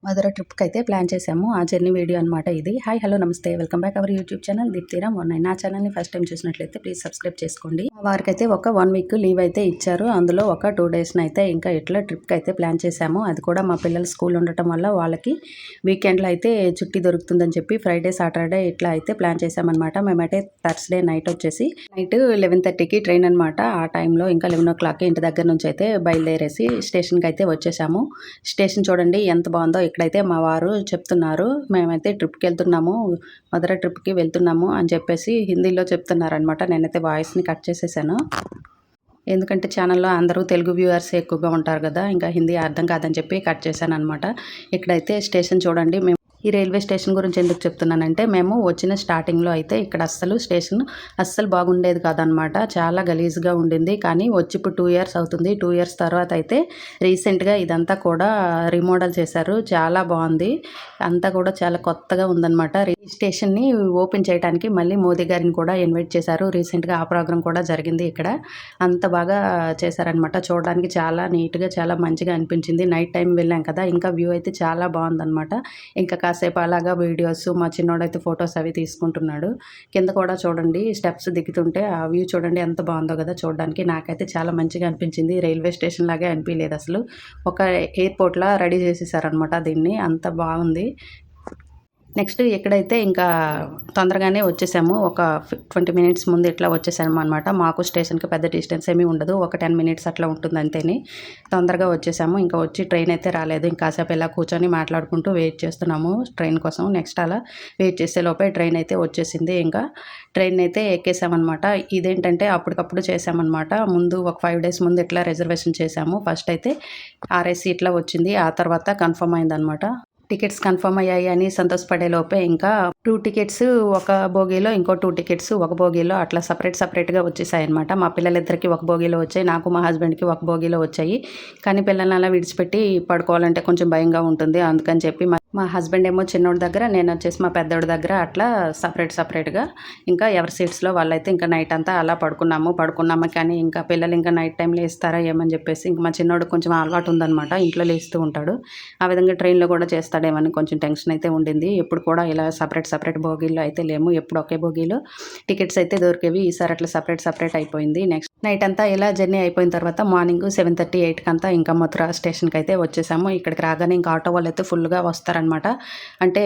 మధుర ట్రిప్‌కి అయితే ప్లాన్ చేసాము. ఆ జర్నీ వీడియో అనమాట ఇది. హాయ్! హలో! నమస్తే. Welcome back our YouTube channel Deepti Ram 19. నా ఛానల్‌ని ఫస్ట్ టైం చూసినట్లయితే ప్లీజ్ సబ్స్క్రైబ్ చేసుకోండి. మా వారికైతే ఒక 1 వీక్ లీవ్ అయితే ఇచ్చారు. అందులో ఒక 2 డేస్‌నైతే ఇంకా ఇట్లా ట్రిప్‌కి అయితే ప్లాన్ చేసాము. అది కూడా మా పిల్లల స్కూల్ ఉండటం వల్ల వాళ్ళకి వీకెండ్‌లో అయితే చుట్టి దొరుకుతుందని చెప్పి ఫ్రైడే, సాటర్డే ఇట్లా అయితే ప్లాన్ చేసామన్నమాట. మేమైతే థర్స్‌డే నైట్ వచ్చేసి నైట్ 11:30కి ట్రైన్ అనమాట. ఆ టైంలో ఇంకా 11:00కి ఇంటి దగ్గర నుంచి అయితే బయలుదేరేసి స్టేషన్‌కి అయితే వచ్చేసాము. స్టేషన్ చూడండి ఎంత బాగుందో. ఇక్కడైతే మా వారు చెప్తున్నారు, మేమైతే ట్రిప్‌కి వెళ్తున్నాము, మధుర ట్రిప్‌కి వెళ్తున్నాము అని చెప్పేసి హిందీలో చెప్తున్నారనమాట. నేనైతే వాయిస్‌ని కట్ చేసేసాను. ఎందుకంటే ఛానల్‌లో అందరూ తెలుగు వ్యూవర్స్ ఎక్కువగా ఉంటారు కదా! ఇంకా హిందీ అర్థం కాదని చెప్పి కట్ చేశాననమాట. ఇక్కడైతే స్టేషన్ చూడండి. ఈ రైల్వే స్టేషన్ గురించి ఎందుకు చెప్తున్నానంటే, మేము వచ్చిన స్టార్టింగ్‌లో అయితే ఇక్కడ స్టేషన్ అస్సలు బాగుండేది కాదనమాట. చాలా గలీజ్‌గా ఉండింది. కానీ వచ్చి ఇప్పుడు 2 ఇయర్స్ అవుతుంది. 2 ఇయర్స్ తర్వాత అయితే రీసెంట్‌గా ఇదంతా కూడా రీమోడల్ చేశారు. చాలా బాగుంది. అంతా కూడా చాలా కొత్తగా ఉందనమాట. ఈ స్టేషన్‌ని ఓపెన్ చేయడానికి మళ్ళీ మోదీ గారిని కూడా ఇన్వైట్ చేశారు. రీసెంట్‌గా ఆ ప్రోగ్రామ్ కూడా జరిగింది ఇక్కడ. అంత బాగా చేశారనమాట. చూడడానికి చాలా నీట్‌గా, చాలా మంచిగా అనిపించింది. నైట్ టైం వెళ్ళాం కదా! ఇంకా వ్యూ అయితే చాలా బాగుందనమాట. ఇంకా కాసేపు అలాగా వీడియోస్, మా చిన్నోడైతే ఫొటోస్ అవి తీసుకుంటున్నాడు. కింద కూడా చూడండి స్టెప్స్ దిగుతుంటే ఆ వ్యూ చూడండి ఎంత బాగుందో కదా చూడడానికి. నాకైతే చాలా మంచిగా అనిపించింది. రైల్వే స్టేషన్ లాగే అనిపించలేదు అసలు. ఒక ఎయిర్‌పోర్ట్‌లా రెడీ చేసేసారనమాట దీన్ని. అంత బాగుంది. నెక్స్ట్ ఎక్కడైతే ఇంకా తొందరగానే వచ్చేసాము. ఒక 20 మినిట్స్ ముందు ఇట్లా వచ్చేసాము అనమాట. మాకు స్టేషన్‌కి పెద్ద డిస్టెన్స్ ఏమీ ఉండదు. ఒక 10 మినిట్స్ అట్లా ఉంటుంది అంతేని. తొందరగా వచ్చేసాము. ఇంకా వచ్చి ట్రైన్ అయితే రాలేదు. ఇంకా కాసేపు ఇలా కూర్చొని మాట్లాడుకుంటూ వెయిట్ చేస్తున్నాము ట్రైన్ కోసం. నెక్స్ట్ అలా వెయిట్ చేసే లోపే ట్రైన్ అయితే వచ్చేసింది. ఇంకా ట్రైన్ అయితే ఎక్కేసామన్నమాట. ఇదేంటంటే అప్పటికప్పుడు చేసామన్నమాట. ముందు ఒక 5 డేస్ ముందు ఇట్లా రిజర్వేషన్ చేసాము. ఫస్ట్ అయితే ఆర్ఏసీ ఇట్లా వచ్చింది. ఆ తర్వాత కన్ఫర్మ్ అయిందనమాట. టికెట్స్ కన్ఫర్మ్ అయ్యాయి అని సంతోషపడే లోపే ఇంకా 2 టికెట్స్ ఒక బోగీలో, ఇంకో 2 టికెట్స్ ఒక బోగీలో అట్లా సపరేట్‌గా వచ్చేసాయన్నమాట. మా పిల్లలిద్దరికీ ఒక బోగీలో వచ్చాయి. నాకు మా హస్బెండ్‌కి ఒక బోగీలో వచ్చాయి. కానీ పిల్లల్ని అలా విడిచిపెట్టి పడుకోవాలంటే కొంచెం భయంగా ఉంటుంది. అందుకని చెప్పి మా హస్బెండ్ ఏమో చిన్నోడి దగ్గర, నేను వచ్చేసి మా పెద్దోడి దగ్గర అట్లా సపరేట్‌గా ఇంకా ఎవరి సీట్స్‌లో వాళ్ళైతే ఇంకా నైట్ అంతా అలా పడుకున్నాము. కానీ ఇంకా పిల్లలు ఇంకా నైట్ టైం లేస్తారా ఏమని చెప్పేసి ఇంక మా చిన్నోడికి కొంచెం అలవాటు ఉందనమాట. ఇంట్లో లేస్తూ ఉంటాడు. ఆ విధంగా ట్రైన్‌లో కూడా చేస్తాడేమని కొంచెం టెన్షన్ అయితే ఉండింది. ఎప్పుడు కూడా ఇలా సపరేట్ బోగీల్లో అయితే లేము. ఎప్పుడు ఒకే బోగీలో టికెట్స్ అయితే దొరికేవి. ఈసారి అట్లా సపరేట్ అయిపోయింది. నెక్స్ట్ నైట్ అంతా ఇలా జర్నీ అయిపోయిన తర్వాత మార్నింగ్ 7:30, 8 ఇంకా మథుర స్టేషన్‌కి అయితే వచ్చేసాము. ఇక్కడికి రాగానే ఇంకా ఆటో వాళ్ళైతే ఫుల్‌గా వస్తారనమాట. అంటే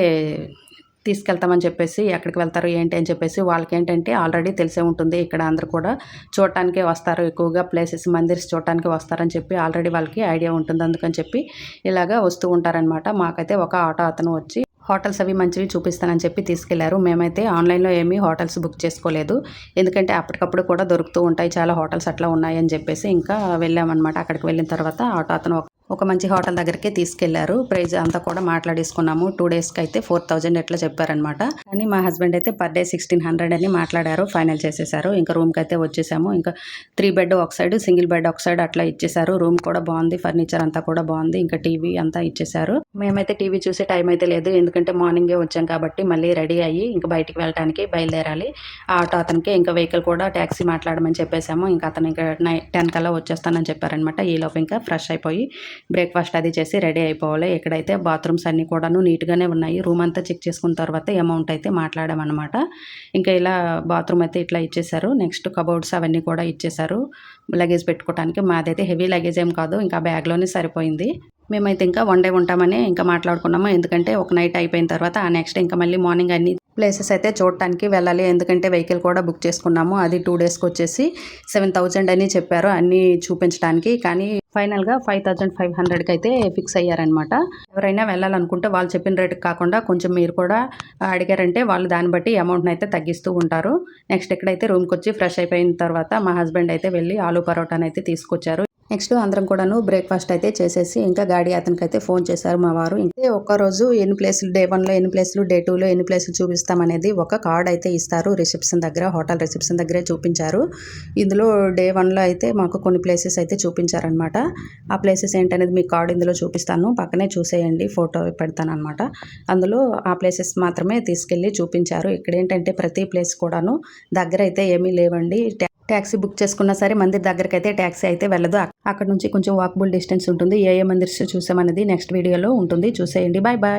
తీసుకెళ్తామని చెప్పేసి, ఎక్కడికి వెళ్తారు ఏంటి అని చెప్పేసి వాళ్ళకేంటంటే ఆల్రెడీ తెలిసే ఉంటుంది. ఇక్కడ అందరూ కూడా చూడటానికే వస్తారు. ఎక్కువగా ప్లేసెస్, మందిర్స్ చూడటానికి వస్తారని చెప్పి ఆల్రెడీ వాళ్ళకి ఐడియా ఉంటుంది. అందుకని చెప్పి ఇలాగా వస్తూ ఉంటారనమాట. మాకైతే ఒక ఆటో అతను వచ్చి హోటల్స్ అవి మంచివి చూపిస్తానని చెప్పి తీసుకెళ్లారు. మేమైతే ఆన్లైన్‌లో ఏమీ హోటల్స్ బుక్ చేసుకోలేదు. ఎందుకంటే అప్పటికప్పుడు కూడా దొరుకుతూ ఉంటాయి. చాలా హోటల్స్ అట్లా ఉన్నాయని చెప్పేసి ఇంకా వెళ్ళామన్నమాట. అక్కడికి వెళ్ళిన తర్వాత ఆటో అతను ఒక మంచి హోటల్ దగ్గరికే తీసుకెళ్లారు. ప్రైస్ అంతా కూడా మాట్లాడేసుకున్నాము. 2 డేస్‌కి అయితే 4000 ఎట్లా చెప్పారనమాట. కానీ మా హస్బెండ్ అయితే పర్ డే 1600 అని మాట్లాడారు. ఫైనల్ చేసేసారు. ఇంకా రూమ్‌కి అయితే వచ్చేసాము. ఇంకా 3 బెడ్ ఒక సైడ్, సింగిల్ బెడ్ ఒక సైడ్ అట్లా ఇచ్చేసారు. రూమ్ కూడా బాగుంది. ఫర్నిచర్ అంతా కూడా బాగుంది. ఇంకా టీవీ అంతా ఇచ్చేసారు. మేమైతే టీవీ చూసే టైం అయితే లేదు. ఎందుకంటే మార్నింగే వచ్చాం కాబట్టి మళ్ళీ రెడీ అయ్యి ఇంకా బయటికి వెళ్ళడానికి బయలుదేరాలి. ఆ ఆటో అతనికి ఇంకా వెహికల్ కూడా ట్యాక్సీ మాట్లాడమని చెప్పేసాము. ఇంకా అతను ఇంకా 10 కల్లా వచ్చేస్తానని చెప్పారనమాట. ఈలోపు ఇంకా ఫ్రెష్ అయిపోయి బ్రేక్ఫాస్ట్ అది చేసి రెడీ అయిపోవాలి. ఇక్కడైతే బాత్రూమ్స్ అన్నీ కూడాను నీట్‌గానే ఉన్నాయి. రూమ్ అంతా చెక్ చేసుకున్న తర్వాత అమౌంట్ అయితే మాట్లాడామన్నమాట. ఇంకా ఇలా బాత్రూమ్ అయితే ఇట్లా ఇచ్చేసారు. నెక్స్ట్ కబోర్డ్స్ అవన్నీ కూడా ఇచ్చేసారు లగేజ్ పెట్టుకోవడానికి. మాదైతే హెవీ లగేజ్ ఏం కాదు. ఇంకా బ్యాగ్‌లోనే సరిపోయింది. మేమైతే ఇంకా 1 డే ఉంటామని ఇంకా మాట్లాడుకున్నాము. ఎందుకంటే ఒక నైట్ అయిపోయిన తర్వాత ఆ నెక్స్ట్ ఇంకా మళ్ళీ మార్నింగ్ అన్ని ప్లేసెస్ అయితే చూడటానికి వెళ్ళాలి. ఎందుకంటే వెహికల్ కూడా బుక్ చేసుకున్నాము. అది 2 డేస్‌కి వచ్చేసి 7000 అని చెప్పారు అన్నీ చూపించడానికి. కానీ ఫైనల్‌గా 5500కి అయితే ఫిక్స్ అయ్యారనమాట. ఎవరైనా వెళ్ళాలనుకుంటే వాళ్ళు చెప్పిన రేటుకి కాకుండా కొంచెం మీరు కూడా అడిగారంటే వాళ్ళు దాన్ని బట్టి అమౌంట్‌ని అయితే తగ్గిస్తూ ఉంటారు. నెక్స్ట్ ఇక్కడైతే రూమ్‌కి వచ్చి ఫ్రెష్ అయిపోయిన తర్వాత మా హస్బెండ్ అయితే వెళ్ళి ఆలు పరోటానైతే తీసుకొచ్చారు. నెక్స్ట్ అందరం కూడాను బ్రేక్ఫాస్ట్ అయితే చేసేసి ఇంకా గాడి అతనికైతే ఫోన్ చేశారు మా వారు. ఇంకా ఒక్కరోజు ఎన్ని ప్లేసులు, డే 1లో ఎన్ని ప్లేసులు, డే 2లో ఎన్ని ప్లేసులు చూపిస్తామనేది ఒక కార్డ్ అయితే ఇస్తారు. రిసెప్షన్ దగ్గర, హోటల్ రిసెప్షన్ దగ్గరే చూపించారు. ఇందులో డే 1లో అయితే మాకు కొన్ని ప్లేసెస్ అయితే చూపించారనమాట. ఆ ప్లేసెస్ ఏంటనేది మీకు కార్డ్ ఇందులో చూపిస్తాను. పక్కనే చూసేయండి, ఫోటో పెడతానమాట. అందులో ఆ ప్లేసెస్ మాత్రమే తీసుకెళ్ళి చూపించారు. ఇక్కడ ఏంటంటే ప్రతి ప్లేస్ కూడాను దగ్గర అయితే ఏమీ లేవండి. ట్యాక్సీ బుక్ చేసుకున్నా సరే మందిర్ దగ్గరికి అయితే ట్యాక్సీ అయితే వెళ్ళదు. అక్కడ నుంచి కొంచెం వాకబుల్ డిస్టెన్స్ ఉంటుంది. ఏ మందిర్స్ చూసామనేది నెక్స్ట్ వీడియోలో ఉంటుంది, చూసేయండి. Bye bye.